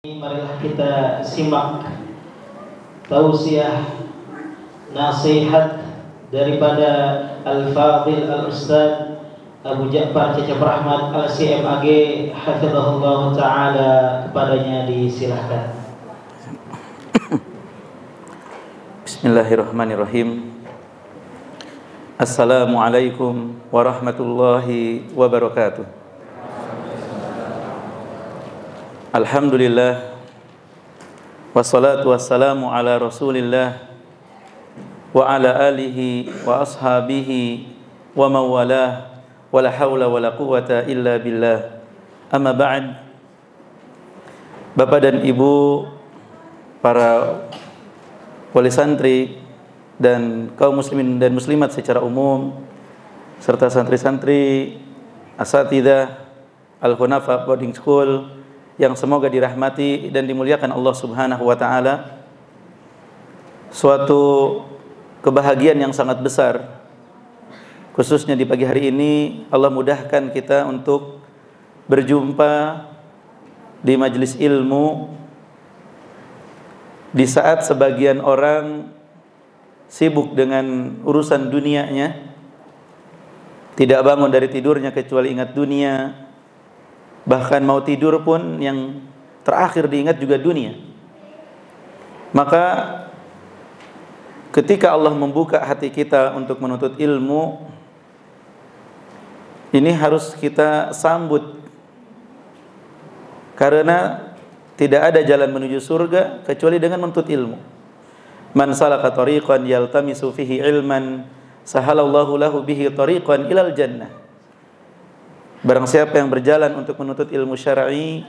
Marilah kita simak tausiah nasihat daripada Al-Fadhil Al-Ustaz Abu Ja'far Cecep Rahmat Al-CMAG hafizahullah ta'ala, kepadanya disilahkan. Bismillahirrahmanirrahim. Assalamualaikum warahmatullahi wabarakatuh. Alhamdulillah, wassalatu wassalamu ala rasulillah wa ala alihi wa ashabihi wa mawalah, wa la hawla wa la quwata illa billah. Amma ba'd. Bapak dan Ibu, para wali santri dan kaum muslimin dan muslimat secara umum, serta santri-santri asatidzah Al-Hunafa Boarding School yang semoga dirahmati dan dimuliakan Allah Subhanahu wa taala. Suatu kebahagiaan yang sangat besar, khususnya di pagi hari ini Allah mudahkan kita untuk berjumpa di majelis ilmu di saat sebagian orang sibuk dengan urusan dunianya, tidak bangun dari tidurnya kecuali ingat dunia. Bahkan mau tidur pun yang terakhir diingat juga dunia. Maka ketika Allah membuka hati kita untuk menuntut ilmu, ini harus kita sambut. Karena tidak ada jalan menuju surga kecuali dengan menuntut ilmu. Man salaka tariqan yaltamisu fihi ilman, sahalallahu lahu bihi tariqan ilal jannah. Barang siapa yang berjalan untuk menuntut ilmu syar'i,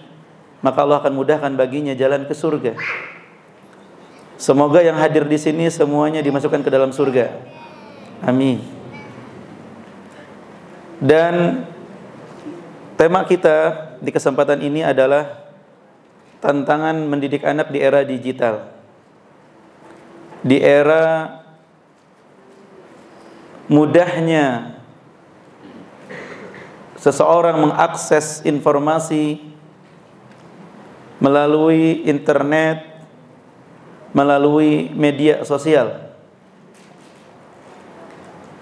maka Allah akan mudahkan baginya jalan ke surga. Semoga yang hadir di sini semuanya dimasukkan ke dalam surga. Amin. Dan tema kita di kesempatan ini adalah tantangan mendidik anak di era digital. Di era mudahnya seseorang mengakses informasi melalui internet, melalui media sosial.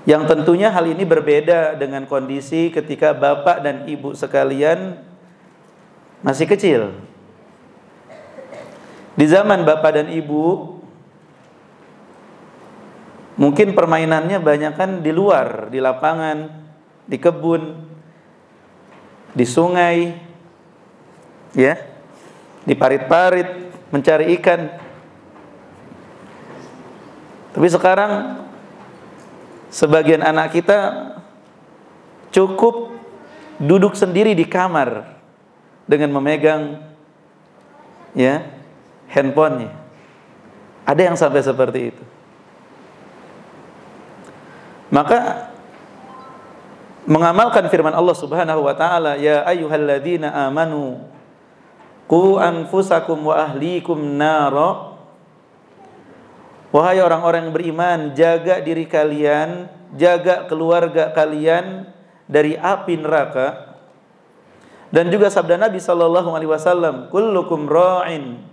Yang tentunya hal ini berbeda dengan kondisi ketika bapak dan ibu sekalian masih kecil. Di zaman bapak dan ibu, mungkin permainannya banyak kan di luar, di lapangan, di kebun, di sungai, ya, di parit-parit mencari ikan. Tapi sekarang sebagian anak kita cukup duduk sendiri di kamar dengan memegang, ya, handphonenya. Ada yang sampai seperti itu. Maka mengamalkan firman Allah Subhanahu wa taala, ya ayyuhalladzina amanu qu anfusakum wa ahlikum nara. Wahai orang-orang yang beriman, jaga diri kalian, jaga keluarga kalian dari api neraka. Dan juga sabda Nabi sallallahu alaihi wasallam, kullukum ra'in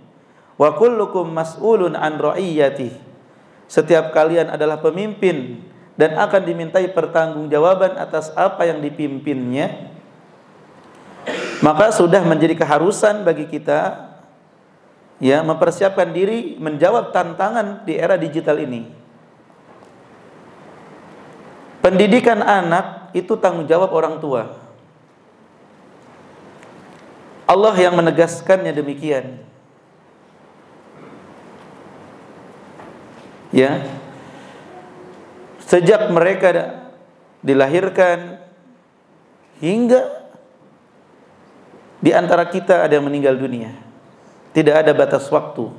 wa kullukum mas'ulun an ra'iyatihi. Setiap kalian adalah pemimpin dan akan dimintai pertanggungjawaban atas apa yang dipimpinnya. Maka sudah menjadi keharusan bagi kita, ya, mempersiapkan diri menjawab tantangan di era digital ini. Pendidikan anak itu tanggung jawab orang tua. Allah yang menegaskannya demikian. Ya. Sejak mereka dilahirkan hingga di antara kita ada yang meninggal dunia, tidak ada batas waktu.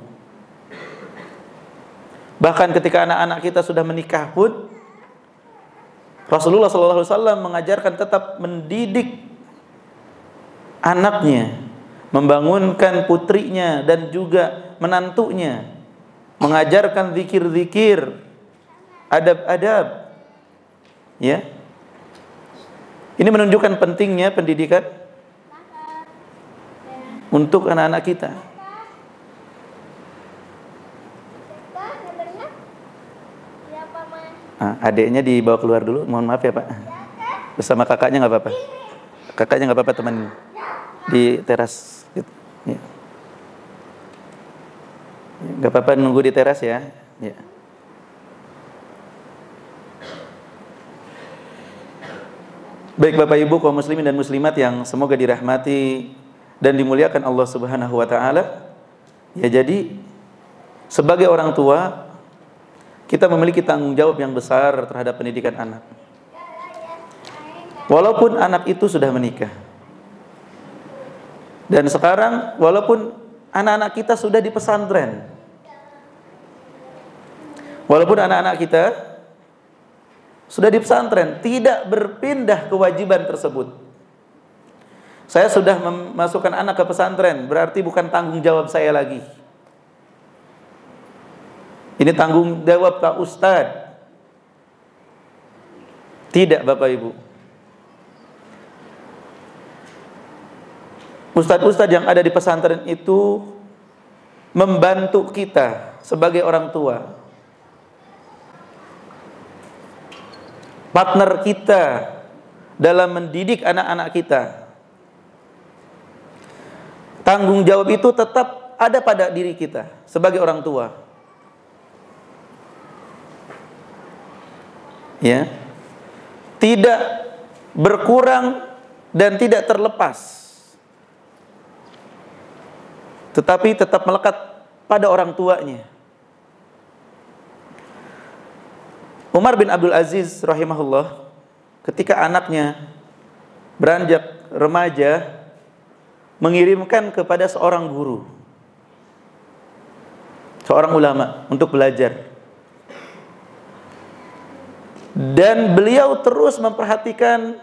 Bahkan ketika anak-anak kita sudah menikah pun, Rasulullah SAW mengajarkan tetap mendidik anaknya, membangunkan putrinya dan juga menantunya, mengajarkan zikir-zikir, adab-adab, ya. Ini menunjukkan pentingnya pendidikan untuk anak-anak kita. Adiknya dibawa keluar dulu, mohon maaf ya Pak. Bersama kakaknya nggak apa-apa. Kakaknya nggak apa-apa, teman di teras. Ya. Nggak apa-apa, nunggu di teras ya. Ya. Baik Bapak Ibu kaum muslimin dan muslimat yang semoga dirahmati dan dimuliakan Allah Subhanahu wa taala. Ya, jadi sebagai orang tua kita memiliki tanggung jawab yang besar terhadap pendidikan anak. Walaupun anak itu sudah menikah. Dan sekarang walaupun anak-anak kita sudah di pesantren. Walaupun anak-anak kita sudah di pesantren, tidak berpindah kewajiban tersebut. Saya sudah memasukkan anak ke pesantren, berarti bukan tanggung jawab saya lagi. Ini tanggung jawab Pak Ustadz. Tidak Bapak Ibu. Ustadz-ustadz yang ada di pesantren itu membantu kita sebagai orang tua, partner kita dalam mendidik anak-anak kita. Tanggung jawab itu tetap ada pada diri kita sebagai orang tua. Ya. Tidak berkurang dan tidak terlepas. Tetapi tetap melekat pada orang tuanya. Umar bin Abdul Aziz rahimahullah, ketika anaknya beranjak remaja, mengirimkan kepada seorang guru, seorang ulama untuk belajar. Dan beliau terus memperhatikan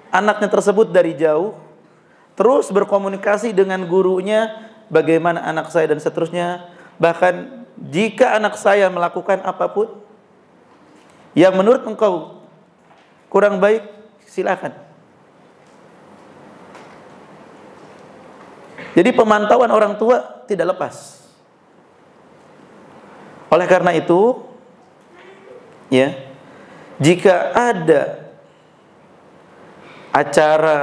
anaknya tersebut dari jauh, terus berkomunikasi dengan gurunya, bagaimana anak saya dan seterusnya. Bahkan jika anak saya melakukan apapun yang menurut engkau kurang baik, silakan. Jadi pemantauan orang tua tidak lepas. Oleh karena itu, ya, jika ada acara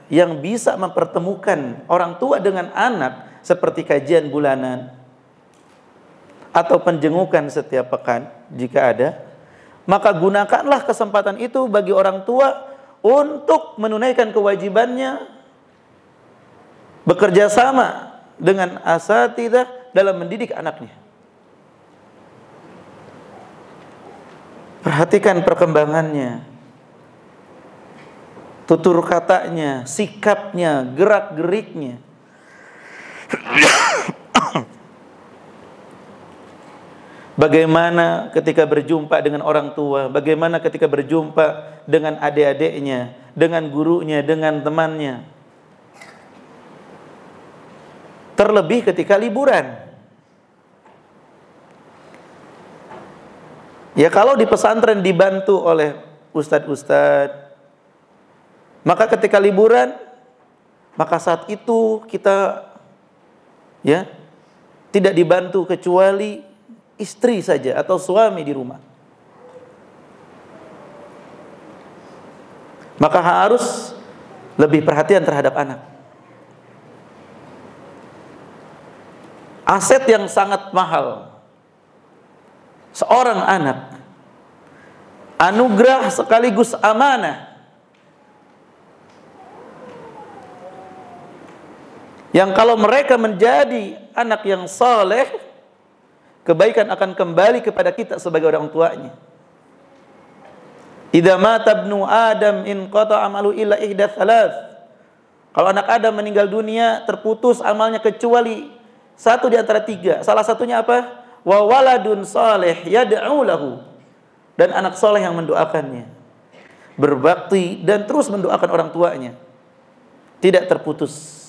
yang bisa mempertemukan orang tua dengan anak seperti kajian bulanan atau penjengukan setiap pekan, jika ada, maka gunakanlah kesempatan itu bagi orang tua untuk menunaikan kewajibannya, bekerja sama dengan asatidzah dalam mendidik anaknya. Perhatikan perkembangannya, tutur katanya, sikapnya, gerak-geriknya. Bagaimana ketika berjumpa dengan orang tua, bagaimana ketika berjumpa dengan adik-adiknya, dengan gurunya, dengan temannya. Terlebih ketika liburan. Ya, kalau di pesantren dibantu oleh ustadz-ustadz, maka ketika liburan, maka saat itu kita ya tidak dibantu kecuali istri saja atau suami di rumah. Maka harus lebih perhatian terhadap anak. Aset yang sangat mahal seorang anak, anugerah sekaligus amanah. Yang kalau mereka menjadi anak yang saleh, kebaikan akan kembali kepada kita sebagai orang tuanya. Idza mata ibnu Adam inqata amalu illa ihda thalath. Kalau anak Adam meninggal dunia, terputus amalnya kecuali satu di antara tiga. Salah satunya apa? Wa waladun salih yad'u lahu. Dan anak saleh yang mendoakannya, berbakti dan terus mendoakan orang tuanya, tidak terputus.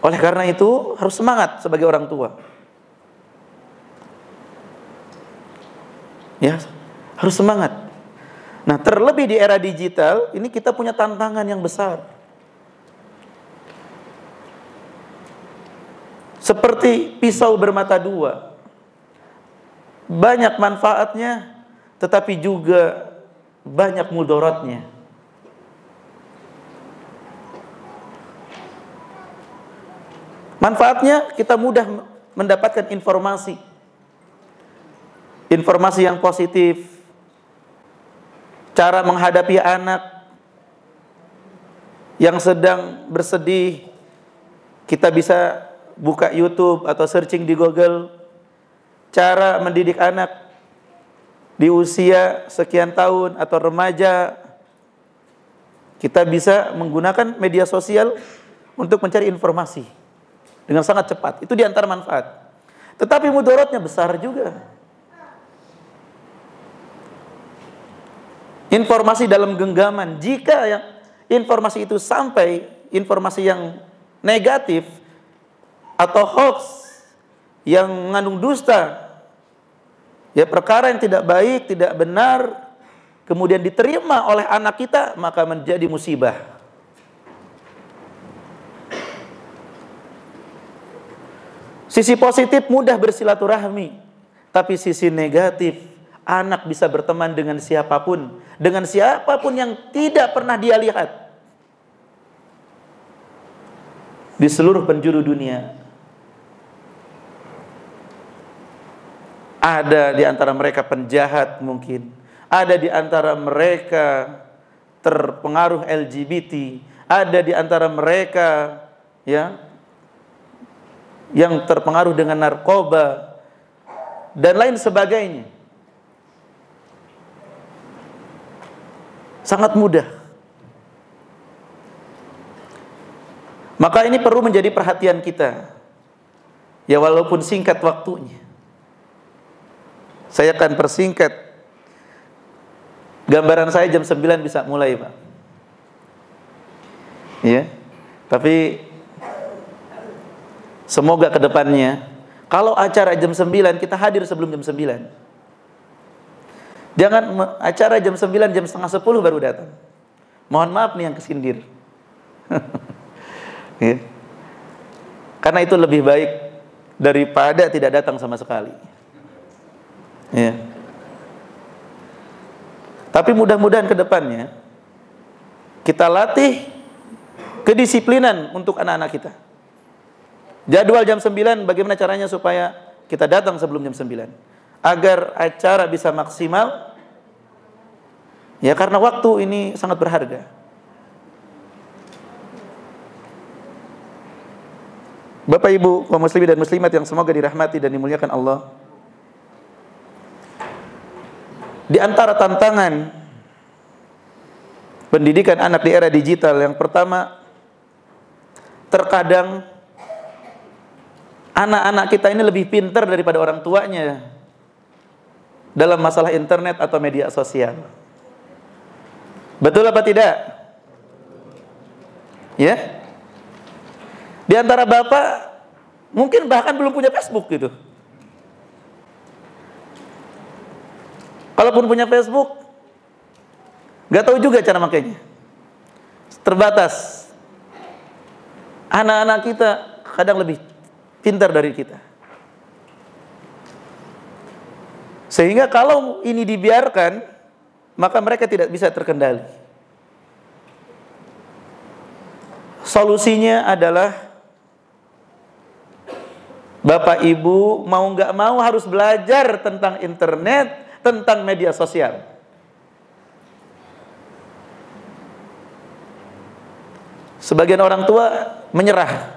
Oleh karena itu harus semangat sebagai orang tua. Ya, harus semangat. Nah, terlebih di era digital ini kita punya tantangan yang besar. seperti pisau bermata dua. Banyak manfaatnya, tetapi juga banyak mudaratnya. Manfaatnya, kita mudah mendapatkan informasi. Informasi yang positif. Cara menghadapi anak yang sedang bersedih, kita bisa buka YouTube atau searching di Google. Cara mendidik anak di usia sekian tahun atau remaja, kita bisa menggunakan media sosial untuk mencari informasi dengan sangat cepat. Itu di antara manfaat. Tetapi mudaratnya besar juga. Informasi dalam genggaman, jika yang informasi itu sampai informasi yang negatif atau hoax yang mengandung dusta, ya perkara yang tidak baik, tidak benar, kemudian diterima oleh anak kita, maka menjadi musibah. Sisi positif mudah bersilaturahmi, tapi sisi negatif, anak bisa berteman dengan siapapun yang tidak pernah dia lihat di seluruh penjuru dunia. Ada di antara mereka penjahat mungkin, ada di antara mereka terpengaruh LGBT, ada di antara mereka ya yang terpengaruh dengan narkoba dan lain sebagainya. Sangat mudah. Maka ini perlu menjadi perhatian kita. Ya walaupun singkat waktunya. Saya akan persingkat. Gambaran saya jam 9 bisa mulai, Pak. Ya. Tapi semoga ke depannya kalau acara jam 9 kita hadir sebelum jam 9. Jangan acara jam 9, jam setengah 10 baru datang. Mohon maaf nih yang kesindir. Ya. Karena itu lebih baik daripada tidak datang sama sekali. Ya. Tapi mudah-mudahan ke depannya kita latih kedisiplinan untuk anak-anak kita. Jadwal jam 9, bagaimana caranya supaya kita datang sebelum jam 9 agar acara bisa maksimal. Ya karena waktu ini sangat berharga. Bapak Ibu kaum muslimin dan muslimat yang semoga dirahmati dan dimuliakan Allah. Di antara tantangan pendidikan anak di era digital, yang pertama, terkadang anak-anak kita ini lebih pintar daripada orang tuanya dalam masalah internet atau media sosial. Betul apa tidak? Ya? Di antara bapak mungkin bahkan belum punya Facebook gitu. Kalaupun punya Facebook, nggak tahu juga cara makainya. Terbatas. Anak-anak kita kadang lebih pintar dari kita. Sehingga kalau ini dibiarkan, maka mereka tidak bisa terkendali. Solusinya adalah Bapak Ibu mau nggak mau harus belajar tentang internet, tentang media sosial. Sebagian orang tua menyerah,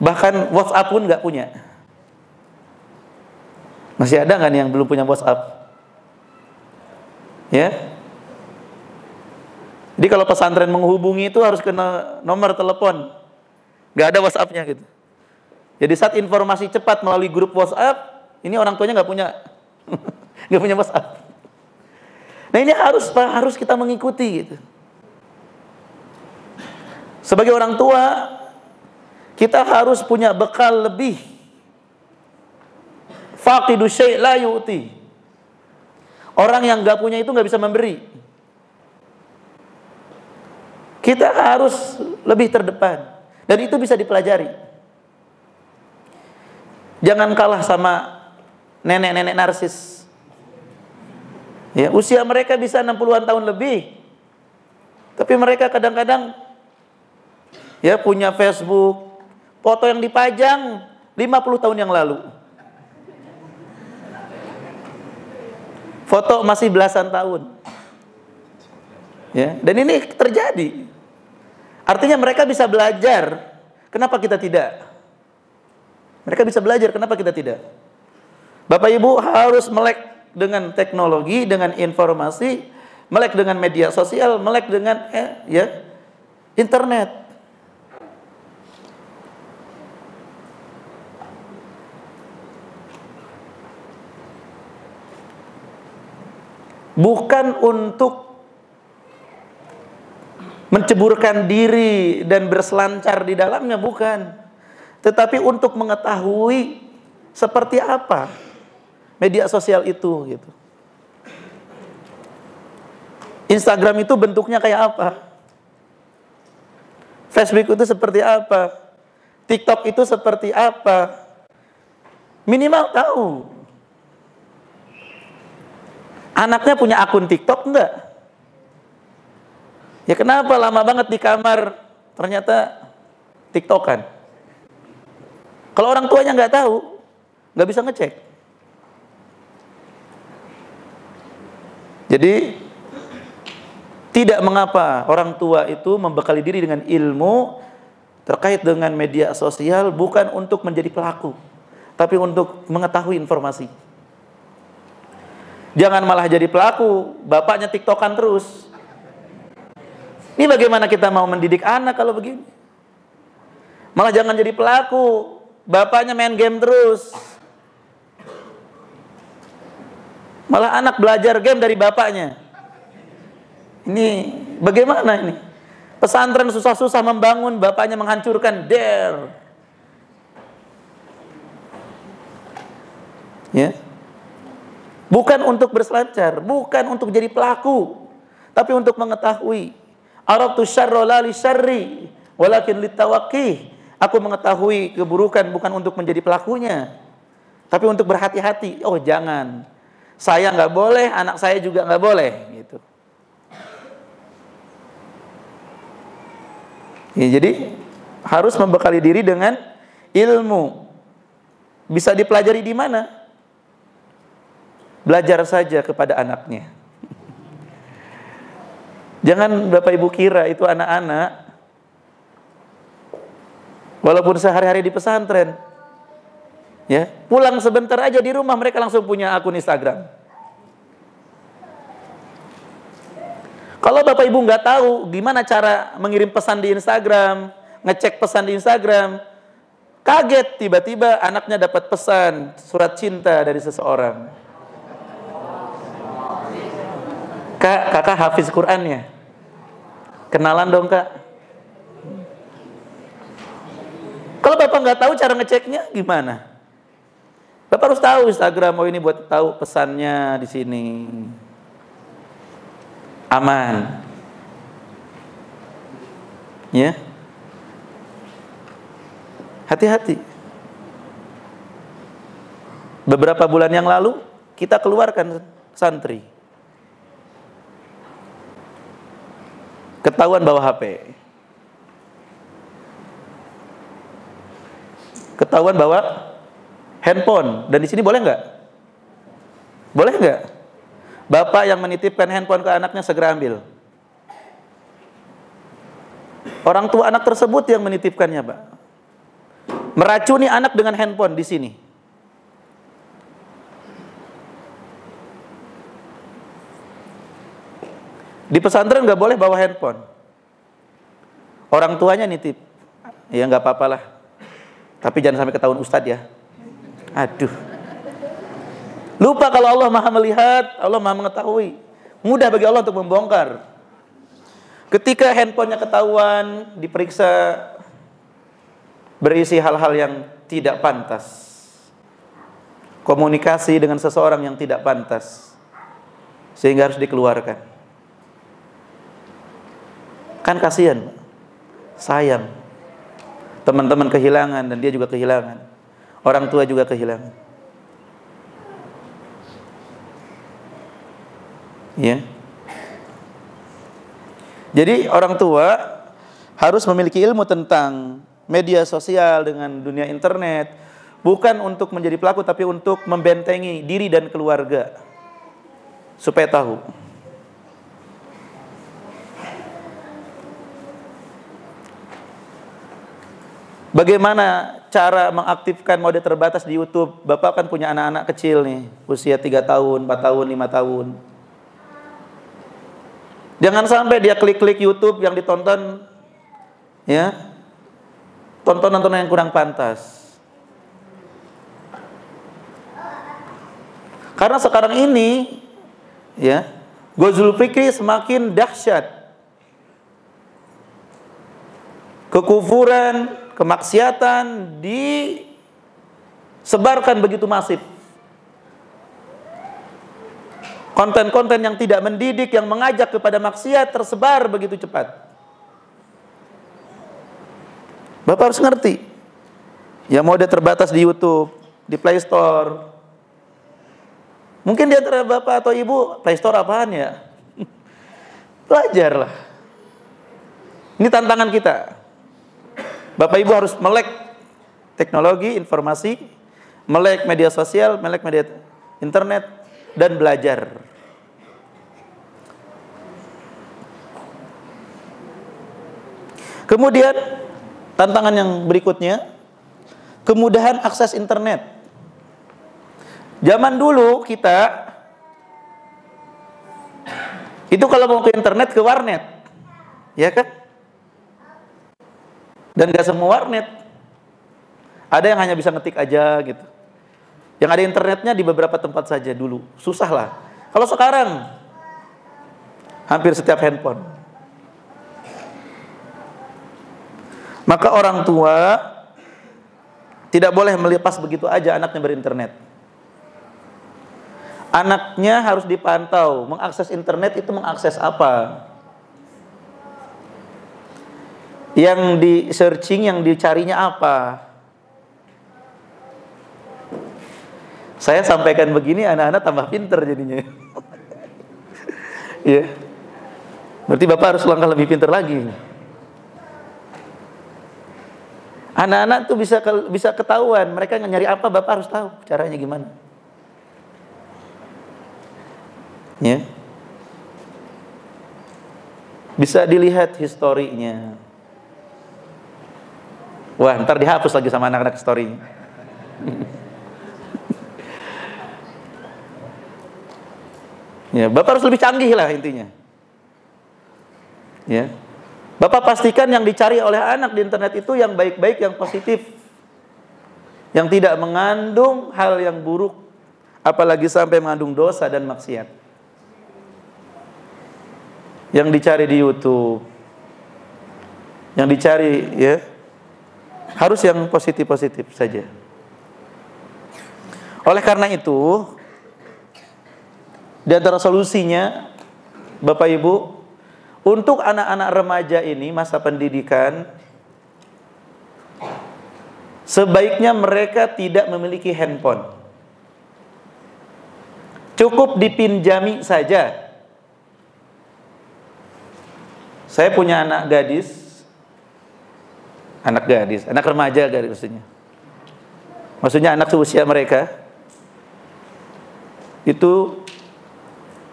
bahkan WhatsApp pun nggak punya. Masih ada nggak nih yang belum punya WhatsApp? Ya. Jadi kalau pesantren menghubungi itu harus kena nomor telepon, nggak ada WhatsApp-nya gitu. Jadi saat informasi cepat melalui grup WhatsApp, ini orang tuanya nggak punya, nggak punya WhatsApp. Nah ini harus kita mengikuti gitu. Sebagai orang tua, kita harus punya bekal lebih. Faqidu syai' la yu'ti. Orang yang nggak punya itu nggak bisa memberi. Kita harus lebih terdepan, dan itu bisa dipelajari. Jangan kalah sama nenek-nenek narsis. Ya, usia mereka bisa 60-an tahun lebih. Tapi mereka kadang-kadang ya punya Facebook, foto yang dipajang 50 tahun yang lalu. Foto masih belasan tahun. Ya, dan ini terjadi. Artinya mereka bisa belajar, kenapa kita tidak? Mereka bisa belajar, kenapa kita tidak? Bapak Ibu harus melek dengan teknologi, dengan informasi, melek dengan media sosial, melek dengan internet. Bukan untuk menceburkan diri dan berselancar di dalamnya, bukan. Tetapi untuk mengetahui seperti apa media sosial itu gitu. Instagram itu bentuknya kayak apa? Facebook itu seperti apa? TikTok itu seperti apa? Minimal tahu. Anaknya punya akun TikTok enggak? Ya kenapa lama banget di kamar ternyata TikTokan? Kalau orang tuanya nggak tahu, nggak bisa ngecek. Jadi tidak mengapa orang tua itu membekali diri dengan ilmu terkait dengan media sosial, bukan untuk menjadi pelaku, tapi untuk mengetahui informasi. Jangan malah jadi pelaku, bapaknya TikTokan terus. Ini bagaimana kita mau mendidik anak kalau begini? Malah jangan jadi pelaku, bapaknya main game terus. Malah anak belajar game dari bapaknya. Ini bagaimana ini? Pesantren susah-susah membangun, bapaknya menghancurkan. Der. Ya. Bukan untuk berselancar, bukan untuk jadi pelaku, tapi untuk mengetahui. Arabtu syarra la li syarri, walakin litawaqi. Aku mengetahui keburukan bukan untuk menjadi pelakunya, tapi untuk berhati-hati. Oh jangan, saya nggak boleh, anak saya juga nggak boleh, gitu. Ya, jadi harus membekali diri dengan ilmu. Bisa dipelajari di mana? Belajar saja kepada anaknya. Jangan Bapak Ibu kira itu anak-anak, walaupun sehari-hari di pesantren, ya pulang sebentar aja di rumah mereka langsung punya akun Instagram. Kalau Bapak Ibu nggak tahu gimana cara mengirim pesan di Instagram, ngecek pesan di Instagram, kaget tiba-tiba anaknya dapat pesan surat cinta dari seseorang. Kak, kakak hafiz Quran ya? Kenalan dong kak. Kalau Bapak nggak tahu cara ngeceknya gimana? Bapak harus tahu Instagram, oh ini buat tahu pesannya di sini. Aman. Ya. Hati-hati. Beberapa bulan yang lalu kita keluarkan santri. Ketahuan bawa HP. Ketahuan bawa handphone. Dan di sini boleh nggak? Boleh nggak? Bapak yang menitipkan handphone ke anaknya segera ambil. Orang tua anak tersebut yang menitipkannya, Pak. Meracuni anak dengan handphone di sini. Di pesantren nggak boleh bawa handphone. Orang tuanya nitip, ya nggak apa-apa lah. Tapi jangan sampai ketahuan ustadz ya. Aduh. Lupa kalau Allah Maha melihat, Allah Maha mengetahui. Mudah bagi Allah untuk membongkar. Ketika handphonenya ketahuan, diperiksa, berisi hal-hal yang tidak pantas. Komunikasi dengan seseorang yang tidak pantas. Sehingga harus dikeluarkan. Kan kasihan, sayang. Teman-teman kehilangan dan dia juga kehilangan. orang tua juga kehilangan. Ya. Jadi orang tua harus memiliki ilmu tentang media sosial dengan dunia internet, bukan untuk menjadi pelaku tapi untuk membentengi diri dan keluarga supaya tahu. Bagaimana cara mengaktifkan mode terbatas di YouTube? Bapak kan punya anak-anak kecil nih, usia 3 tahun, 4 tahun, 5 tahun. Jangan sampai dia klik-klik YouTube yang ditonton, ya, tontonan yang kurang pantas. Karena sekarang ini, ya, Ghazul Fikri semakin dahsyat. Kekufuran, kemaksiatan disebarkan begitu masif. Konten-konten yang tidak mendidik, yang mengajak kepada maksiat tersebar begitu cepat. Bapak harus ngerti. Ya, mode terbatas di YouTube, di Play Store. Mungkin di antara Bapak atau Ibu, Play Store apaan ya? Belajarlah. Ini tantangan kita. Bapak Ibu harus melek teknologi, informasi, melek media sosial, melek media internet, dan belajar. Kemudian tantangan yang berikutnya, kemudahan akses internet. Zaman dulu kita itu kalau mau ke internet ke warnet, ya kan? Dan gak semua warnet. Ada yang hanya bisa ngetik aja gitu. Yang ada internetnya di beberapa tempat saja dulu. Susah lah. Kalau sekarang hampir setiap handphone. Maka orang tua tidak boleh melepas begitu aja anaknya berinternet. Anaknya harus dipantau. Mengakses internet itu mengakses apa? Yang di searching, yang dicarinya apa? Saya sampaikan begini, anak-anak tambah pinter jadinya. Ya. Berarti Bapak harus langkah lebih pinter lagi. Anak-anak tuh bisa ketahuan, mereka nyari apa, Bapak harus tahu caranya gimana. Ya. Bisa dilihat historinya. Wah, ntar dihapus lagi sama anak-anak historinya. Ya, Bapak harus lebih canggih lah intinya. Ya. Bapak pastikan yang dicari oleh anak di internet itu yang baik-baik, yang positif. Yang tidak mengandung hal yang buruk, apalagi sampai mengandung dosa dan maksiat. Yang dicari di YouTube, yang dicari, ya, harus yang positif-positif saja. Oleh karena itu, di antara solusinya, Bapak Ibu, untuk anak-anak remaja ini masa pendidikan, sebaiknya mereka tidak memiliki handphone. Cukup dipinjami saja. Saya punya anak remaja maksudnya. Maksudnya anak seusia mereka. Itu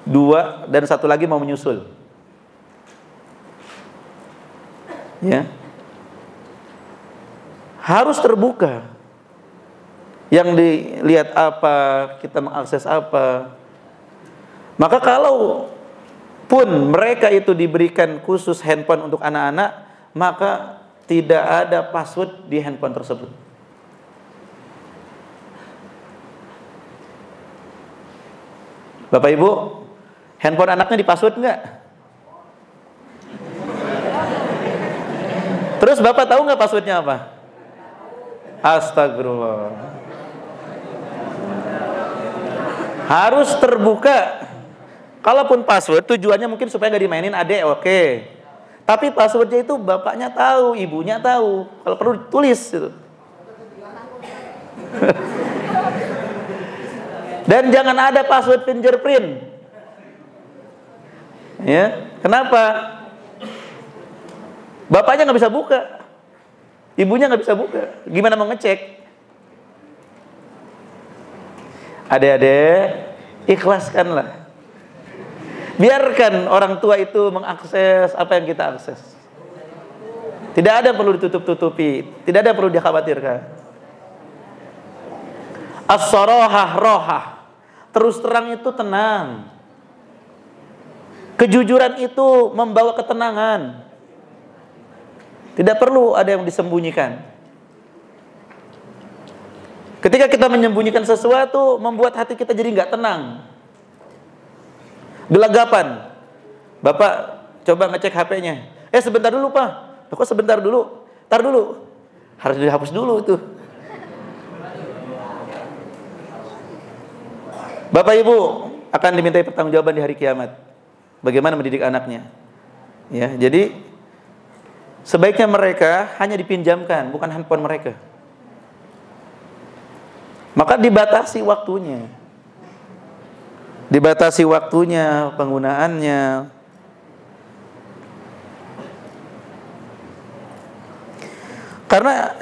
2 dan 1 lagi mau menyusul. Ya. Harus terbuka. Yang dilihat apa, kita mengakses apa. Maka kalau pun mereka itu diberikan khusus handphone untuk anak-anak, maka tidak ada password di handphone tersebut. Bapak Ibu, handphone anaknya di password enggak? Terus Bapak tahu nggak passwordnya apa? Astagfirullah. Harus terbuka. Kalaupun password tujuannya mungkin supaya nggak dimainin adek, oke. Tapi passwordnya itu bapaknya tahu, ibunya tahu. Kalau perlu tulis itu. Dan jangan ada password fingerprint. Ya, kenapa? Bapaknya nggak bisa buka, ibunya nggak bisa buka. Gimana mau ngecek? Adik-adik, ikhlaskanlah. Biarkan orang tua itu mengakses apa yang kita akses. Tidak ada yang perlu ditutup-tutupi, tidak ada yang perlu dikhawatirkan. As-sarahah rohah. Terus terang itu tenang. Kejujuran itu membawa ketenangan. Tidak perlu ada yang disembunyikan. Ketika kita menyembunyikan sesuatu, membuat hati kita jadi nggak tenang. Gelagapan. Bapak coba ngecek HP-nya. Sebentar dulu Pak. Kok sebentar dulu? Tar dulu. Harus dihapus dulu itu. Bapak Ibu akan dimintai pertanggungjawaban di hari kiamat. Bagaimana mendidik anaknya? Ya, jadi sebaiknya mereka hanya dipinjamkan, bukan handphone mereka. Maka dibatasi waktunya. Dibatasi waktunya, penggunaannya. Karena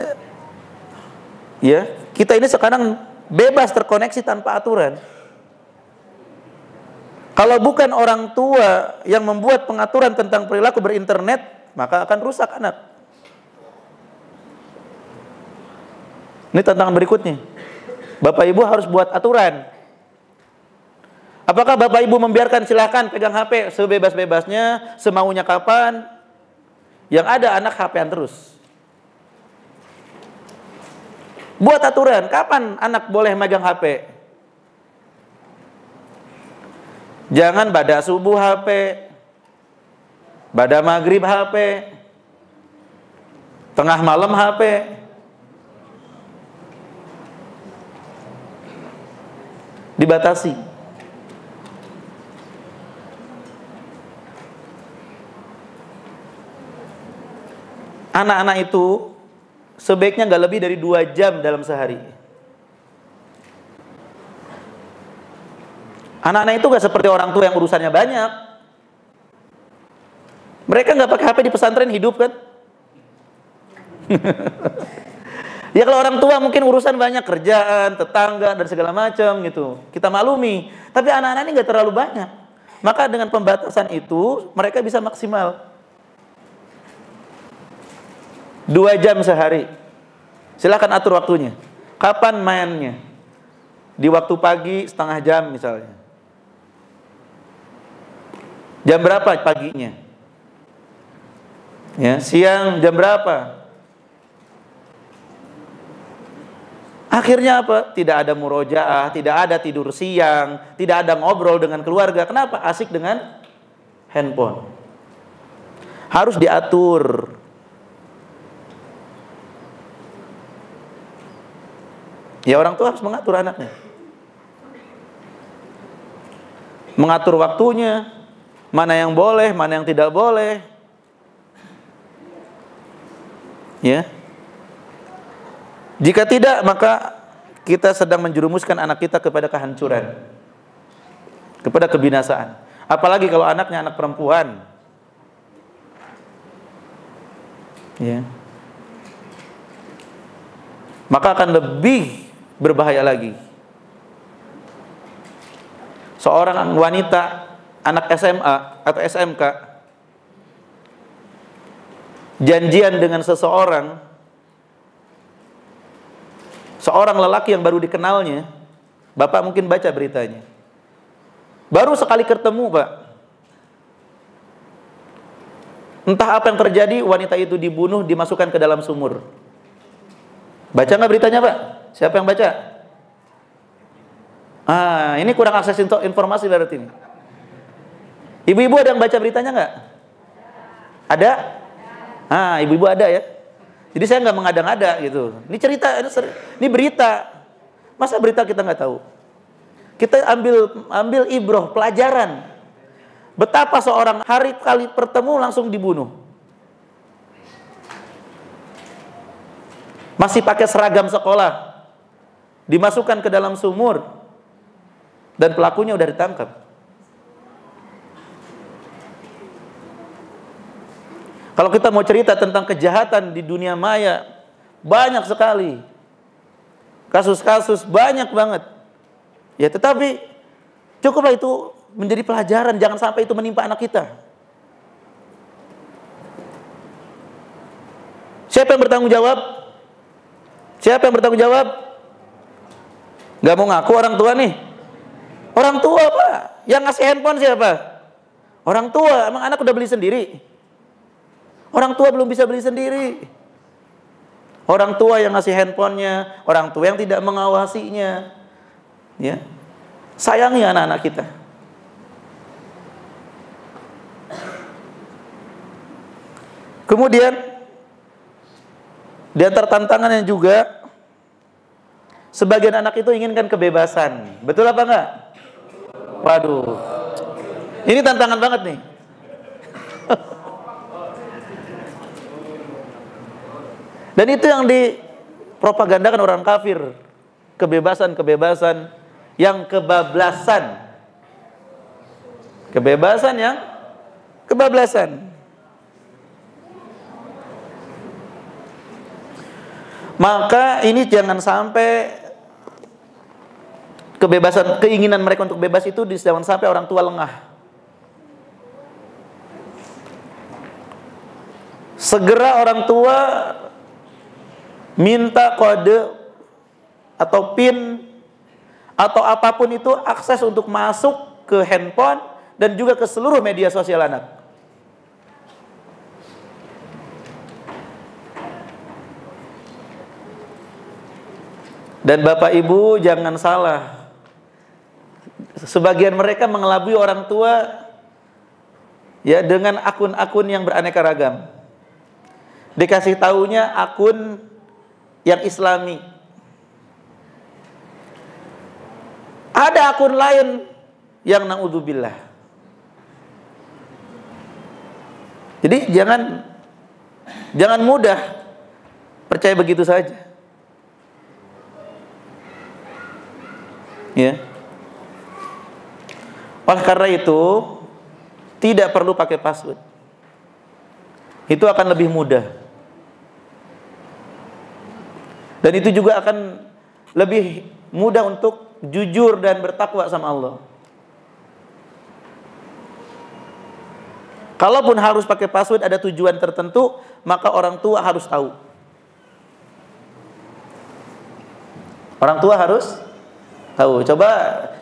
ya, kita ini sekarang bebas terkoneksi tanpa aturan. Kalau bukan orang tua yang membuat pengaturan tentang perilaku berinternet, maka akan rusak anak. Ini tantangan berikutnya. Bapak Ibu harus buat aturan. Apakah Bapak Ibu membiarkan silahkan pegang HP sebebas-bebasnya, semaunya kapan? Yang ada anak HP-an terus. Buat aturan, kapan anak boleh megang HP? Jangan pada subuh HP, pada maghrib HP, tengah malam HP. Dibatasi. Anak-anak itu sebaiknya nggak lebih dari 2 jam dalam sehari. Anak-anak itu nggak seperti orang tua yang urusannya banyak. Mereka nggak pakai HP di pesantren hidup kan? Ya kalau orang tua mungkin urusan banyak, kerjaan, tetangga dan segala macam gitu. Kita maklumi. Tapi anak-anak ini nggak terlalu banyak. Maka dengan pembatasan itu mereka bisa maksimal 2 jam sehari. Silakan atur waktunya. Kapan mainnya? Di waktu pagi setengah jam misalnya. Jam berapa paginya? Ya, siang jam berapa? Akhirnya apa? Tidak ada murojaah, tidak ada tidur siang, tidak ada ngobrol dengan keluarga. Kenapa? Asik dengan handphone. Harus diatur. Ya orang tua harus mengatur anaknya. Mengatur waktunya, mana yang boleh, mana yang tidak boleh. Ya. Jika tidak, maka kita sedang menjerumuskan anak kita kepada kehancuran, kepada kebinasaan. Apalagi kalau anaknya anak perempuan. Ya. Maka akan lebih berbahaya lagi. Seorang wanita, anak SMA atau SMK, janjian dengan seseorang, seorang lelaki yang baru dikenalnya. Bapak mungkin baca beritanya. Baru sekali ketemu, Pak. Entah apa yang terjadi, wanita itu dibunuh, dimasukkan ke dalam sumur. Baca nggak beritanya, Pak? Siapa yang baca? Ini kurang akses informasi berarti ini. Ibu-ibu ada yang baca beritanya nggak? Ada? Ibu-ibu ada ya. Jadi saya nggak mengada-ngada gitu. Ini cerita, ini berita. Masa berita kita nggak tahu? Kita ambil ibroh, pelajaran. Betapa seorang hari kali bertemu langsung dibunuh. Masih pakai seragam sekolah. dimasukkan ke dalam sumur, dan pelakunya udah ditangkap. Kalau kita mau cerita tentang kejahatan di dunia maya, banyak sekali kasus-kasus, banyak banget. Ya, tetapi cukuplah itu menjadi pelajaran, jangan sampai itu menimpa anak kita. Siapa yang bertanggung jawab? Siapa yang bertanggung jawab? Gak mau ngaku orang tua nih. Orang tua, Pak. Yang ngasih handphone siapa? Orang tua. Emang anak udah beli sendiri? Orang tua belum bisa beli sendiri. Orang tua yang ngasih handphonenya, orang tua yang tidak mengawasinya. Ya. Sayangi anak-anak kita. Kemudian di antara tantangannya juga, sebagian anak itu inginkan kebebasan. Betul apa enggak? Waduh, ini tantangan banget nih. Dan itu yang dipropagandakan orang kafir. Kebebasan-kebebasan yang kebablasan. Kebebasan yang kebablasan. Maka ini jangan sampai kebebasan, keinginan mereka untuk bebas itu jangan sampai orang tua lengah. Segera orang tua minta kode atau PIN atau apapun itu, akses untuk masuk ke handphone dan juga ke seluruh media sosial anak. Dan Bapak Ibu jangan salah, sebagian mereka mengelabui orang tua ya dengan akun-akun yang beraneka ragam. Dikasih taunya akun yang Islami. Ada akun lain yang naudzubillah. Jadi jangan mudah percaya begitu saja. Ya. Oleh karena itu, tidak perlu pakai password. Itu akan lebih mudah. Dan itu juga akan lebih mudah untuk jujur dan bertakwa sama Allah. Kalaupun harus pakai password, ada tujuan tertentu, maka orang tua harus tahu. Orang tua harus tahu. Coba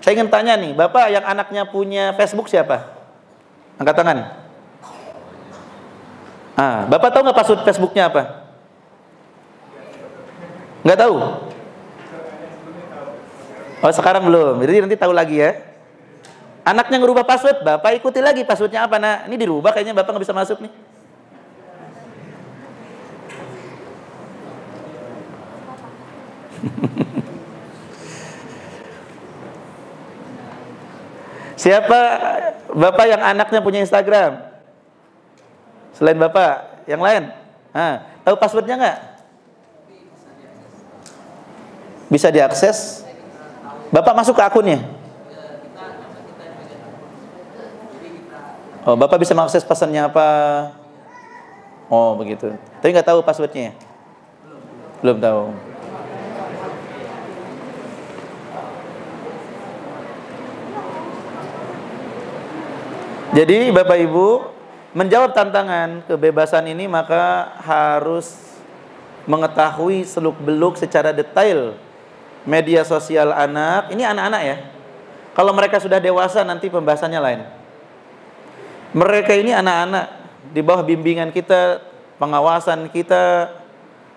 saya ingin tanya nih, Bapak yang anaknya punya Facebook siapa? Angkat tangan. Bapak tahu nggak password Facebooknya apa? Nggak tahu? Oh, sekarang belum. Jadi nanti tahu lagi ya. Anaknya ngerubah password, Bapak ikuti lagi passwordnya apa, Nak? Ini dirubah, kayaknya Bapak nggak bisa masuk nih. Siapa Bapak yang anaknya punya Instagram? Selain Bapak, yang lain? Tahu passwordnya nggak? Bisa diakses. Bapak masuk ke akunnya. Oh, Bapak bisa mengakses pesannya apa? Oh, begitu. Tapi nggak tahu passwordnya? Belum tahu. Jadi Bapak Ibu, menjawab tantangan kebebasan ini maka harus mengetahui seluk-beluk secara detail media sosial anak. Ini anak-anak ya. Kalau mereka sudah dewasa nanti pembahasannya lain. Mereka ini anak-anak, di bawah bimbingan kita, pengawasan kita,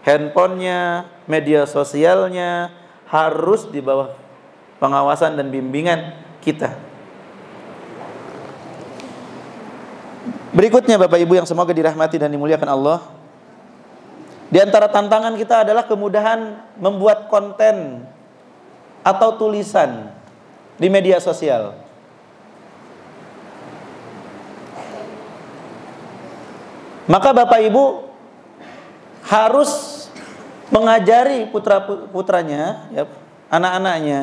handphonenya, media sosialnya harus di bawah pengawasan dan bimbingan kita. Berikutnya Bapak Ibu yang semoga dirahmati dan dimuliakan Allah, di antara tantangan kita adalah kemudahan membuat konten atau tulisan di media sosial. Maka Bapak Ibu harus mengajari putra-putranya, ya, anak-anaknya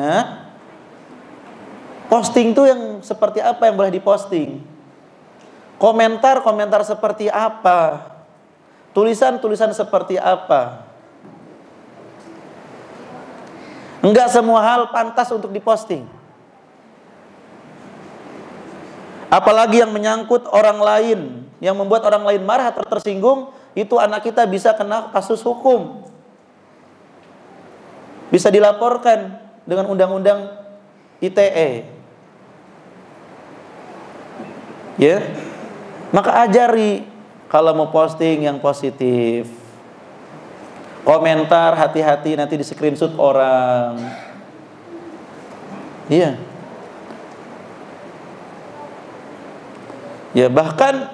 posting tuh yang seperti apa yang boleh diposting, komentar seperti apa, tulisan seperti apa. Enggak semua hal pantas untuk diposting. Apalagi yang menyangkut orang lain, yang membuat orang lain marah atau tersinggung, itu anak kita bisa kena kasus hukum. Bisa dilaporkan dengan undang-undang ITE. Ya. Maka ajari kalau mau posting yang positif. Komentar hati-hati, nanti di screenshot orang. Iya. Ya bahkan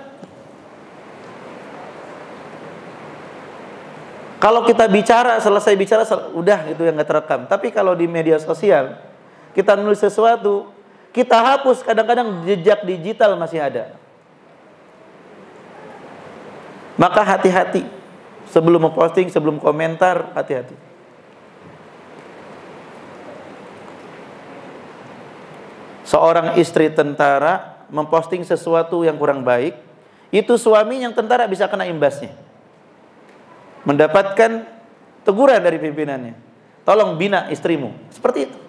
kalau kita selesai bicara udah itu yang nggak terekam. Tapi kalau di media sosial kita nulis sesuatu, kita hapus, kadang-kadang jejak digital masih ada. Maka hati-hati. Sebelum memposting, sebelum komentar, hati-hati. Seorang istri tentara memposting sesuatu yang kurang baik, itu suami yang tentara bisa kena imbasnya. Mendapatkan teguran dari pimpinannya. Tolong bina istrimu. Seperti itu.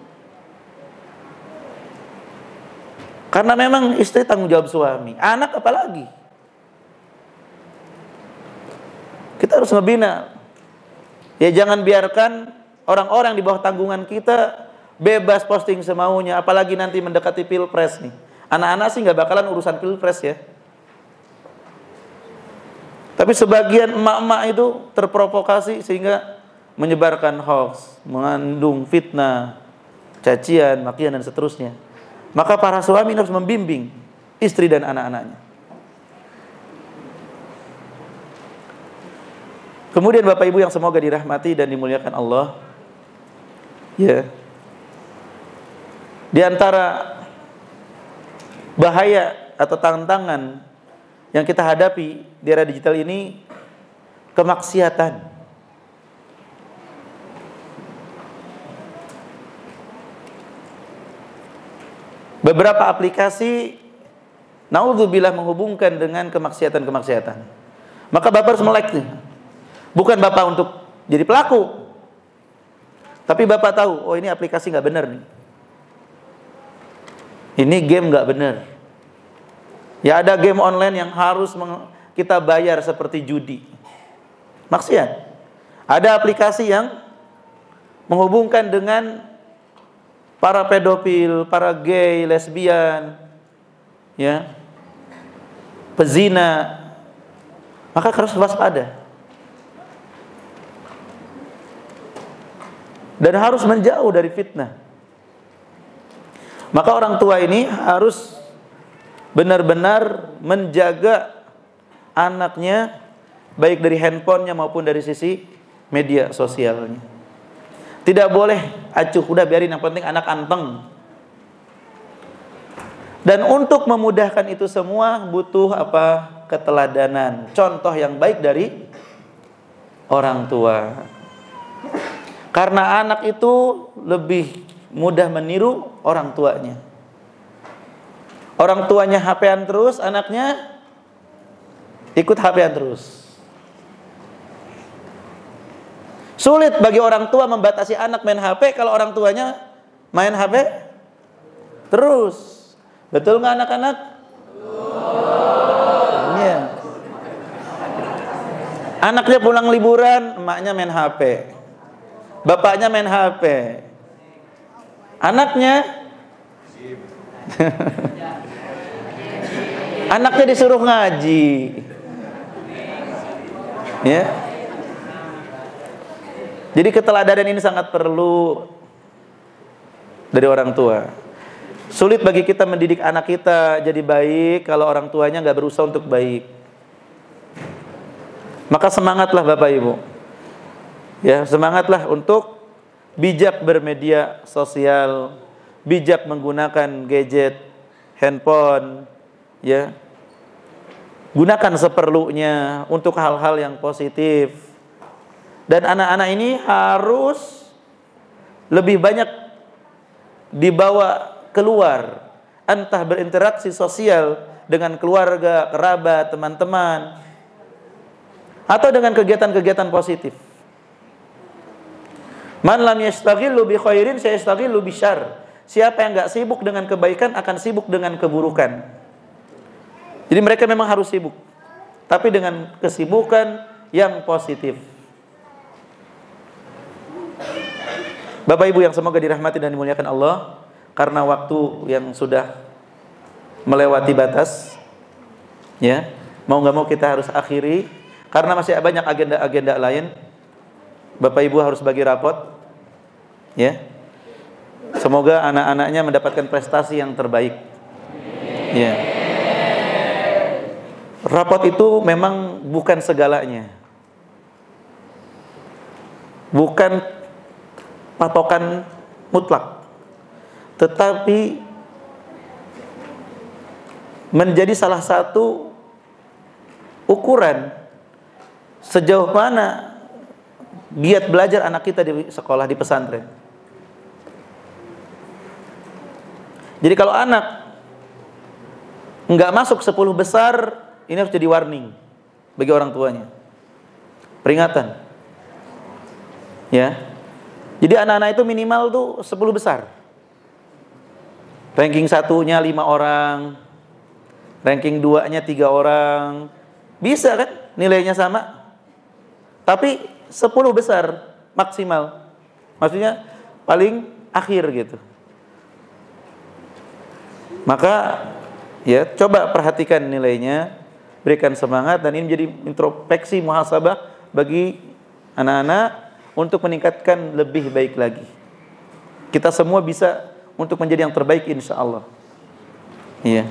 Karena memang istri tanggung jawab suami. Anak apalagi. Kita harus ngebina. Ya jangan biarkan orang-orang di bawah tanggungan kita bebas posting semaunya. Apalagi nanti mendekati pilpres nih. Anak-anak sih nggak bakalan urusan pilpres ya. Tapi sebagian emak-emak itu terprovokasi sehingga menyebarkan hoax, mengandung fitnah, cacian, makian dan seterusnya. Maka para suami harus membimbing istri dan anak-anaknya. Kemudian Bapak Ibu yang semoga dirahmati dan dimuliakan Allah, ya, di antara bahaya atau tantangan yang kita hadapi di era digital ini, kemaksiatan. Beberapa aplikasi naudzubillah menghubungkan dengan kemaksiatan. Maka Bapak harus melek nih. Bukan Bapak untuk jadi pelaku, tapi Bapak tahu, oh ini aplikasi nggak benar nih. Ini game nggak benar. Ya ada game online yang harus kita bayar seperti judi. Maksiat. Ada aplikasi yang menghubungkan dengan para pedofil, para gay, lesbian, ya, pezina. Maka harus waspada. Dan harus menjauh dari fitnah. Maka orang tua ini harus benar-benar menjaga anaknya, baik dari handphonenya maupun dari sisi media sosialnya. Tidak boleh acuh, udah biarin, yang penting anak anteng. Dan untuk memudahkan itu semua butuh apa? Keteladanan, contoh yang baik dari orang tua. Karena anak itu lebih mudah meniru orang tuanya. Orang tuanya HP-an terus, anaknya ikut HP-an terus. Sulit bagi orang tua membatasi anak main HP kalau orang tuanya main HP terus. Betul nggak anak-anak? Iya. Anaknya pulang liburan, emaknya main HP. Bapaknya main HP. Anaknya anaknya disuruh ngaji. Ya. Jadi keteladanan ini sangat perlu dari orang tua. Sulit bagi kita mendidik anak kita jadi baik kalau orang tuanya nggak berusaha untuk baik. Maka semangatlah Bapak Ibu. Ya, semangatlah untuk bijak bermedia sosial, bijak menggunakan gadget, handphone, ya. Gunakan seperlunya untuk hal-hal yang positif. Dan anak-anak ini harus lebih banyak dibawa keluar, entah berinteraksi sosial dengan keluarga, kerabat, teman-teman, atau dengan kegiatan-kegiatan positif. Man lam yastaghillu bi khairin sayastaghillu bi syarr. Siapa yang enggak sibuk dengan kebaikan akan sibuk dengan keburukan. Jadi mereka memang harus sibuk, tapi dengan kesibukan yang positif. Bapak Ibu yang semoga dirahmati dan dimuliakan Allah, karena waktu yang sudah melewati batas, ya, mau nggak mau kita harus akhiri karena masih banyak agenda-agenda lain. Bapak Ibu harus bagi rapot, ya. Semoga anak-anaknya mendapatkan prestasi yang terbaik. Ya. Rapot itu memang bukan segalanya, bukan patokan mutlak, tetapi menjadi salah satu ukuran sejauh mana giat belajar anak kita di sekolah, di pesantren. Jadi kalau anak nggak masuk 10 besar, ini harus jadi warning bagi orang tuanya, peringatan, ya. Jadi anak-anak itu minimal tuh 10 besar. Ranking 1-nya 5 orang, ranking 2-nya 3 orang. Bisa kan nilainya sama? Tapi 10 besar maksimal. Maksudnya paling akhir gitu. Maka ya coba perhatikan nilainya, berikan semangat, dan ini menjadi introspeksi muhasabah bagi anak-anak untuk meningkatkan lebih baik lagi. Kita semua bisa untuk menjadi yang terbaik insya Allah. Iya.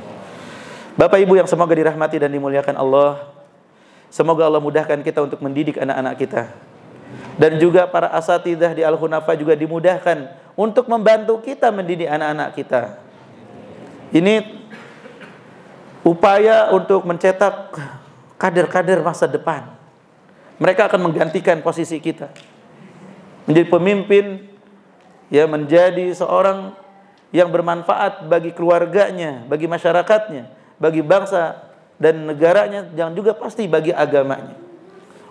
Bapak Ibu yang semoga dirahmati dan dimuliakan Allah, semoga Allah mudahkan kita untuk mendidik anak-anak kita. Dan juga para asatidzah di Al-Hunafa juga dimudahkan untuk membantu kita mendidik anak-anak kita. Ini upaya untuk mencetak kader-kader masa depan. Mereka akan menggantikan posisi kita, menjadi pemimpin, ya, menjadi seorang yang bermanfaat bagi keluarganya, bagi masyarakatnya, bagi bangsa dan negaranya, dan juga pasti bagi agamanya.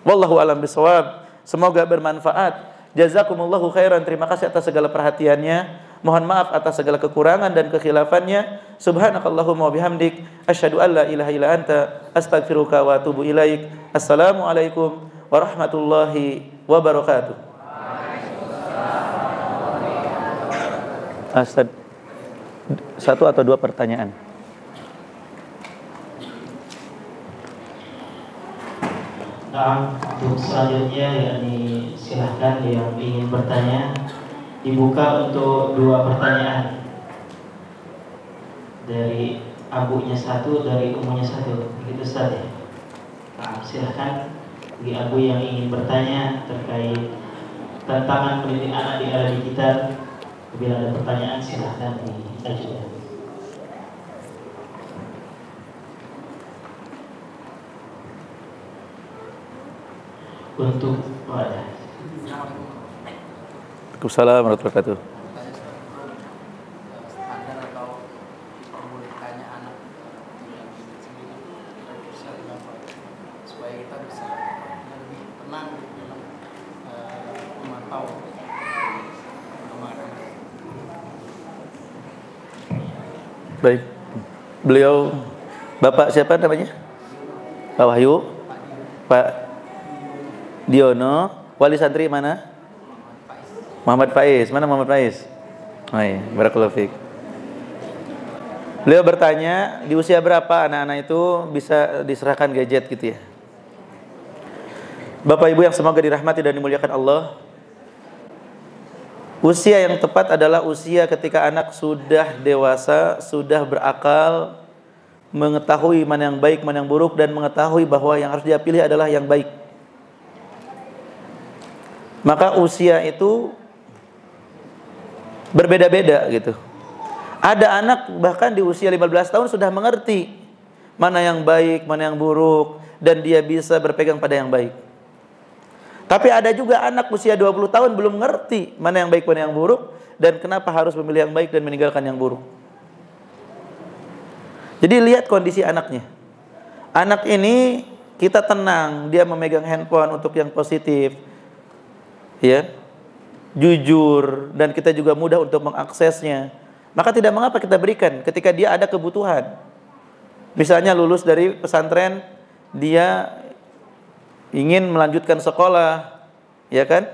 Wallahu a'lam bishawab. Semoga bermanfaat. Jazakumullahu khairan. Terima kasih atas segala perhatiannya. Mohon maaf atas segala kekurangan dan kekhilafannya. Subhanakallahumma wa bihamdik, asyhadu an la ilaha illa anta, astaghfiruka wa atubu ilaik. Assalamualaikum warahmatullahi wabarakatuh. Ustaz, 1 atau 2 pertanyaan. Nah, untuk selanjutnya, yakni silahkan yang ingin bertanya, dibuka untuk 2 pertanyaan. Dari abunya 1, dari umunya 1. Begitu saja. Nah, silahkan bagi abu yang ingin bertanya terkait tantangan mendidik anak di era digital. Bila ada pertanyaan silahkan diajukan. Untuk Waalaikumsalam warahmatullahi wabarakatuh. Standar atau memulihkannya anak supaya kita bisa lebih tenang dalam memantau perkembangan. Baik. Beliau Bapak siapa namanya? Pak Wahyu? Pak Diono, wali santri mana? Muhammad Faiz. Mana Muhammad Faiz? Oh iya, barakallahu fiik. Beliau bertanya, di usia berapa anak-anak itu bisa diserahkan gadget gitu ya? Bapak Ibu yang semoga dirahmati dan dimuliakan Allah, usia yang tepat adalah usia ketika anak sudah dewasa, sudah berakal, mengetahui mana yang baik, mana yang buruk, dan mengetahui bahwa yang harus dia pilih adalah yang baik. Maka usia itu berbeda-beda gitu. Ada anak bahkan di usia 15 tahun sudah mengerti mana yang baik, mana yang buruk, dan dia bisa berpegang pada yang baik. Tapi ada juga anak usia 20 tahun belum ngerti mana yang baik, mana yang buruk, dan kenapa harus memilih yang baik dan meninggalkan yang buruk. Jadi lihat kondisi anaknya. Anak ini kita tenang, dia memegang handphone untuk yang positif, ya, jujur, dan kita juga mudah untuk mengaksesnya. Maka tidak mengapa kita berikan ketika dia ada kebutuhan. Misalnya lulus dari pesantren, dia ingin melanjutkan sekolah, ya kan?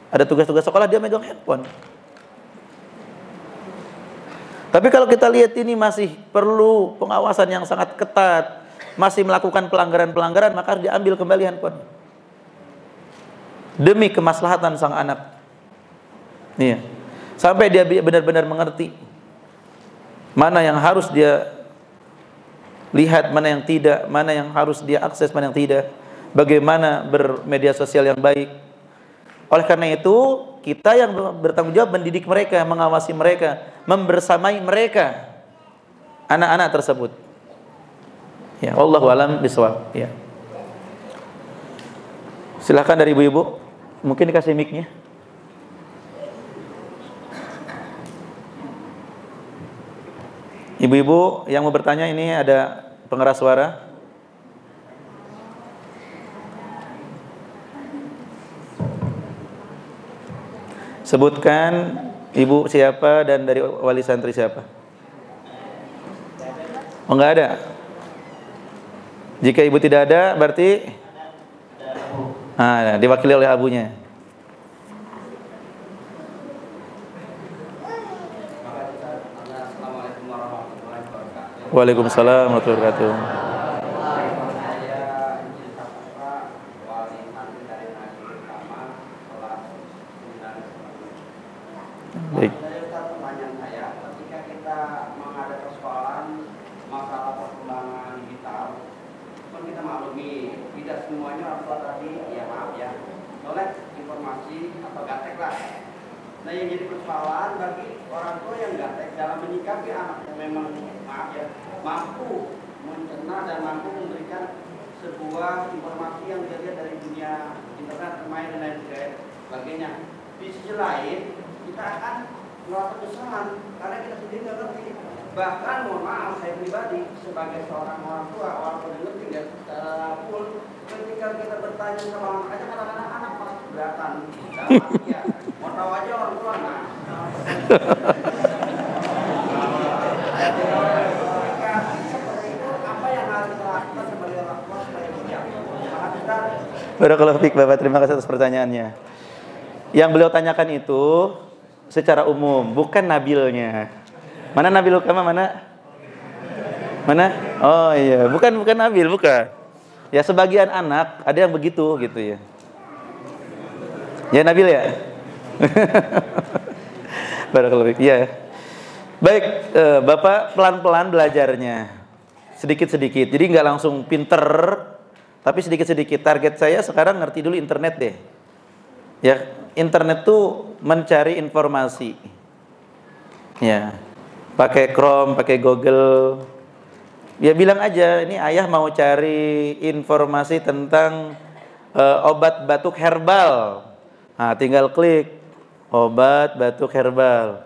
Ada tugas-tugas sekolah, dia megang handphone. Tapi kalau kita lihat ini masih perlu pengawasan yang sangat ketat, masih melakukan pelanggaran-pelanggaran, maka harus diambil kembali handphone. Demi kemaslahatan sang anak. Iya. Sampai dia benar-benar mengerti mana yang harus dia lihat, mana yang tidak, mana yang harus dia akses, mana yang tidak. Bagaimana bermedia sosial yang baik. Oleh karena itu, kita yang bertanggung jawab mendidik mereka, mengawasi mereka, membersamai mereka, anak-anak tersebut. Ya, wallahu a'lam bishawab. Ya. Silakan dari ibu-ibu, mungkin dikasih mic-nya. Ibu-ibu yang mau bertanya, ini ada pengeras suara. Sebutkan ibu siapa dan dari wali santri siapa. Oh, enggak ada. Jika ibu tidak ada, berarti diwakili oleh abunya. Waalaikumsalam warahmatullahi wabarakatuh. Baik. Dari pertanyaan saya, ketika kita menghadapi persoalan masalah perkembangan digital, kan kita maklumi tidak semuanya orang tua tadi, ya maaf ya, oleh informasi atau gaptek lah. Nah, yang jadi persoalan bagi orang tua yang gaptek dalam menyikapi anak yang memang maaf ya, mampu mencerna dan mampu memberikan sebuah informasi yang dia lihat dari dunia internet, bermain dan lain sebagainya. Di sisi lain, kita akan merasa kesalahan karena kita sendiri nggak ngerti. Bahkan mohon maaf, saya pribadi sebagai seorang orang tua, walaupun ngerti nggak secara full, ketika kita bertanya sama anak aja, kadang-kadang anak malah keberatan. Ya, mau tahu aja orang tua nah. Seperti itu, apa yang harus kita lakukan sebagai orang tua supaya bijak? Barakallahu fiik Bapak, terima kasih atas pertanyaannya. Yang beliau tanyakan itu secara umum, bukan nabilnya. Mana Nabil Ukama, mana? Mana? Oh iya, bukan Nabil, bukan. Ya, sebagian anak ada yang begitu gitu ya. Ya Nabil ya. Barakallahu fiik. Iya. Baik, Bapak pelan-pelan belajarnya. Sedikit-sedikit. Jadi nggak langsung pinter, tapi sedikit-sedikit. Target saya sekarang ngerti dulu internet deh. Ya, internet tuh mencari informasi. Ya, pakai Chrome, pakai Google. Ya bilang aja, ini ayah mau cari informasi tentang obat batuk herbal. Nah, tinggal klik obat batuk herbal.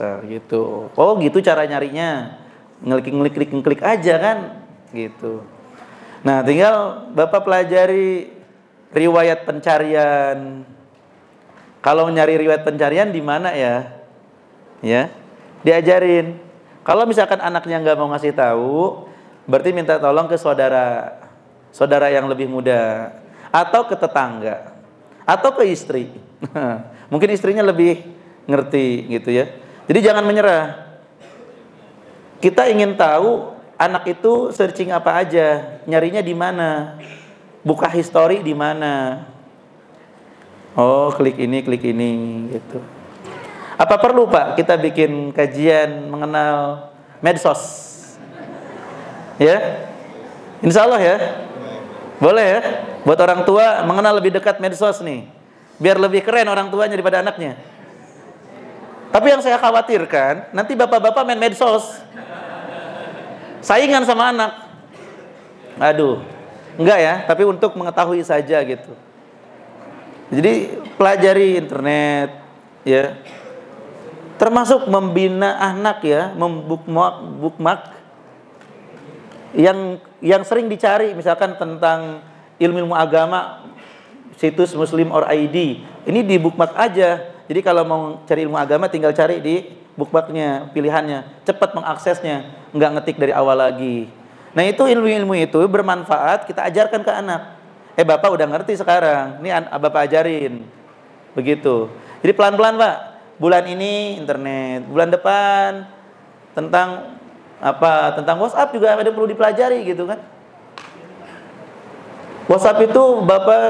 Nah, gitu. Oh, gitu cara nyarinya. Ngeklik aja kan, gitu. Nah, tinggal Bapak pelajari riwayat pencarian. Kalau nyari riwayat pencarian di mana ya? Ya, diajarin. Kalau misalkan anaknya nggak mau ngasih tahu, berarti minta tolong ke saudara yang lebih muda, atau ke tetangga, atau ke istri. Mungkin istrinya lebih ngerti gitu ya. Jadi jangan menyerah. Kita ingin tahu anak itu searching apa aja, nyarinya di mana. Buka histori di mana? Oh, klik ini gitu. Apa perlu Pak kita bikin kajian mengenal medsos? Ya? Insya Allah ya. Boleh ya? Buat orang tua mengenal lebih dekat medsos nih. Biar lebih keren orang tuanya daripada anaknya. Tapi yang saya khawatirkan, nanti bapak-bapak main medsos. Saingan sama anak. Aduh. Enggak ya, tapi untuk mengetahui saja gitu. Jadi pelajari internet ya. Termasuk membina anak ya, bookmark yang sering dicari misalkan tentang ilmu agama, situs Muslim.or.id. Ini di bookmark aja. Jadi kalau mau cari ilmu agama tinggal cari di bookmarknya, pilihannya, cepat mengaksesnya, nggak ngetik dari awal lagi. Nah itu ilmu-ilmu itu bermanfaat, kita ajarkan ke anak. Bapak udah ngerti sekarang, ini bapak ajarin, begitu. Jadi pelan-pelan Pak, bulan ini internet, bulan depan tentang apa? Tentang WhatsApp juga ada perlu dipelajari gitu kan. WhatsApp itu bapak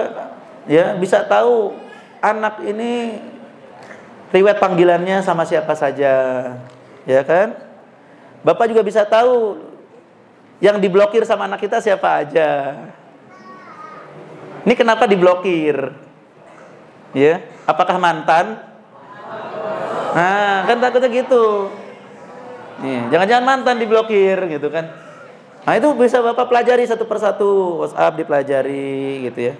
ya bisa tahu anak ini riwayat panggilannya sama siapa saja, ya kan? Bapak juga bisa tahu yang diblokir sama anak kita siapa aja. Ini kenapa diblokir? Ya, apakah mantan? Nah, kan takutnya gitu. Nih, jangan-jangan mantan diblokir gitu kan. Nah, itu bisa Bapak pelajari satu persatu, WhatsApp dipelajari gitu ya.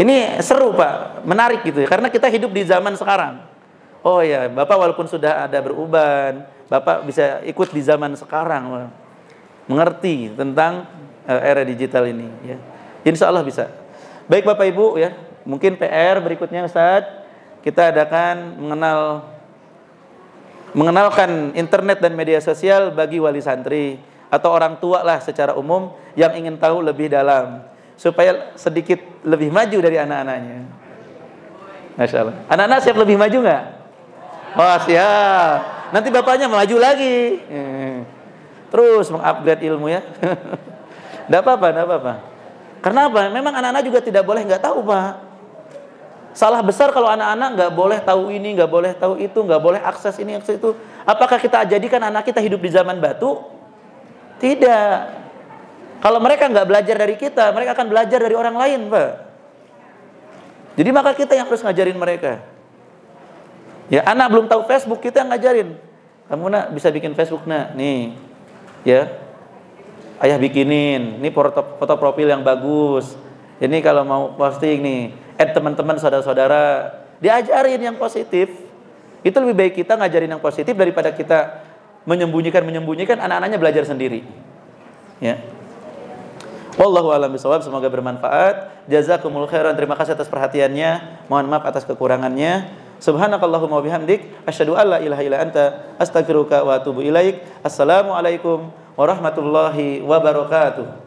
Ini seru Pak, menarik gitu ya, karena kita hidup di zaman sekarang. Oh ya, Bapak walaupun sudah ada beruban, Bapak bisa ikut di zaman sekarang, mengerti tentang era digital ini ya. Insya Allah bisa. Baik Bapak Ibu ya, mungkin PR berikutnya Ustadz, kita adakan mengenalkan internet dan media sosial bagi wali santri atau orang tua lah secara umum yang ingin tahu lebih dalam, supaya sedikit lebih maju dari anak-anaknya. Masya Allah. Anak-anak siap lebih maju nggak? Oh siap. Nanti bapaknya melaju lagi. Terus mengupgrade ilmu ya. Nggak apa-apa. Karena apa? Memang anak-anak juga tidak boleh nggak tahu Pak. Salah besar kalau anak-anak nggak boleh tahu ini, nggak boleh tahu itu, nggak boleh akses ini, akses itu. Apakah kita jadikan anak kita hidup di zaman batu? Tidak. Kalau mereka nggak belajar dari kita, mereka akan belajar dari orang lain, Pak. Jadi maka kita yang harus ngajarin mereka. Ya, anak belum tahu Facebook, kita yang ngajarin. Kamu nak bisa bikin Facebook nak, nih, ya. Ayah bikinin, ini foto profil yang bagus. Ini kalau mau posting nih, add teman-teman, saudara-saudara, diajarin yang positif. Itu lebih baik kita ngajarin yang positif daripada kita menyembunyikan anak-anaknya belajar sendiri. Ya. Wallahu a'lam bishawab, semoga bermanfaat. Jazakumul khairan, terima kasih atas perhatiannya. Mohon maaf atas kekurangannya. Subhanakallahumma wabihamdik, asyhadu an la ilaha illa anta, astaghfiruka wa atubu ilaik. Assalamualaikum warahmatullahi wabarakatuh.